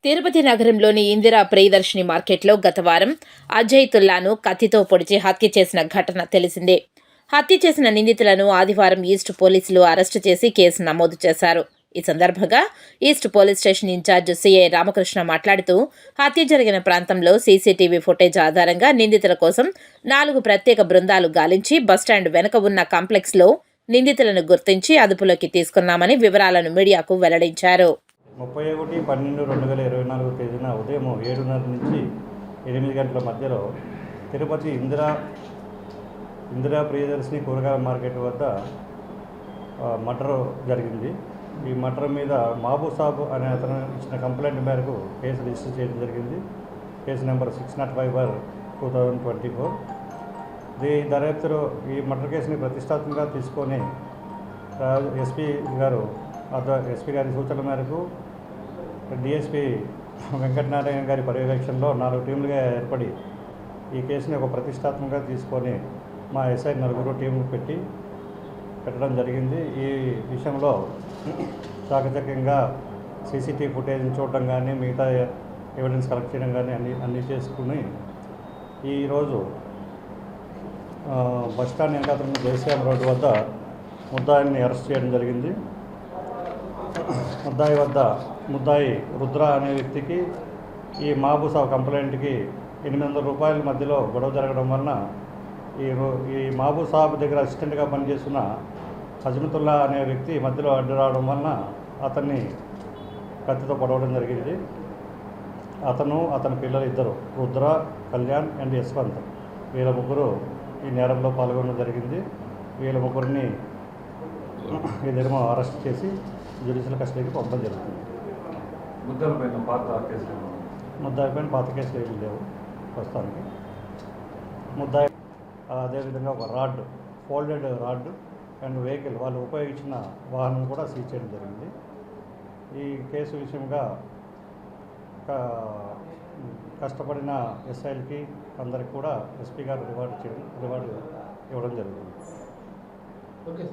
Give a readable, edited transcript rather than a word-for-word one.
తిరుపతి నగరంలోని ఇందిరా ప్రియదర్శిని మార్కెట్లో గత వారం అజయ్ తుల్లాను కత్తితో పొడిచి హత్య చేసిన ఘటన తెలిసిందే. హత్య చేసిన నిందితులను ఆదివారం ఈస్ట్ పోలీసులు అరెస్టు చేసి కేసు నమోదు చేశారు. ఈ సందర్భంగా east police station in charge CI Ramakrishna మాట్లాడుతూ, హత్య జరిగిన ప్రాంతంలో సీసీటీవీ ఫుటేజ్ ఆధారంగా నిందితుల కోసం 4 ప్రత్యేక బృందాలు గాలించి బస్టాండ్ వెనుక ఉన్న కాంప్లెక్స్లో నిందితులను గుర్తించి అదుపులోకి తీసుకున్నామని వివరాలను మీడియాకు వెల్లడించారు. 31/12/2024 తేదీన ఉదయం 7:30 నుంచి 8 గంటల మధ్యలో తిరుపతి ఇందిరా ప్రియదర్శిని కూరగాయల మార్కెట్ వద్ద మర్డర్ జరిగింది. ఈ మర్డర్ మీద మహబూబ్ అనే అతను ఇచ్చిన కంప్లైంట్ మేరకు కేసు రిజిస్టర్ చేయడం జరిగింది. Case number 605/2024. ఈ దర్యాప్తులో ఈ మర్డర్ కేసుని ప్రతిష్టాత్మకంగా తీసుకొని ఎస్పీ గారి సూచనల మేరకు డిఎస్పీ వెంకటనారాయణ గారి పర్యవేక్షణలో 4 టీంలుగా ఏర్పడి ఈ కేసుని ఒక ప్రతిష్టాత్మకంగా తీసుకొని మా ఎస్ఐ 4 టీంలు పెట్టడం జరిగింది. ఈ విషయంలో చాకచక్యంగా సీసీటీవీ ఫుటేజ్ని చూడడం కానీ మిగతా ఎవిడెన్స్ కలెక్ట్ చేయడం కానీ అన్నీ చేసుకుని ఈరోజు బస్టాండ్ వెనకాతల జయశ్యామ్ రోడ్డు వద్ద ముద్దాయిని అరెస్ట్ చేయడం జరిగింది. ముద్దాయి రుద్ర అనే వ్యక్తికి ఈ మహబూబ్ కంప్లైంట్కి 800 రూపాయల మధ్యలో గొడవ జరగడం వలన ఈ మహబూబ్ దగ్గర అసిస్టెంట్గా పనిచేస్తున్న హజ్మతుల్లా అనే వ్యక్తి మధ్యలో అడ్డు రావడం వలన అతన్ని కత్తితో పొడవడం జరిగింది. అతని పిల్లలు ఇద్దరు, రుద్ర, కళ్యాణ్ అండ్ యశ్వంత్, వీళ్ళ ముగ్గురు ఈ నేరంలో పాల్గొనడం జరిగింది. వీళ్ళ ముగ్గురిని ఇదేమో అరెస్ట్ చేసి జ్యుడిషియల్ కస్టడీకి పంపడం జరుగుతుంది. ముద్దాయిపైన పాత కేసులు ఏమీ లేవు ప్రస్తుతానికి. ముద్దాయి అదేవిధంగా ఒక ఫోల్డెడ్ రాడ్ అండ్ వెహికల్ వాళ్ళు ఉపయోగించిన వాహనం కూడా సీజ్ చేయడం జరిగింది. ఈ కేసు విషయంగా కష్టపడిన ఎస్ఐలకి అందరికి కూడా ఎస్పీ గారు రివార్డు ఇవ్వడం జరుగుతుంది. ఓకే.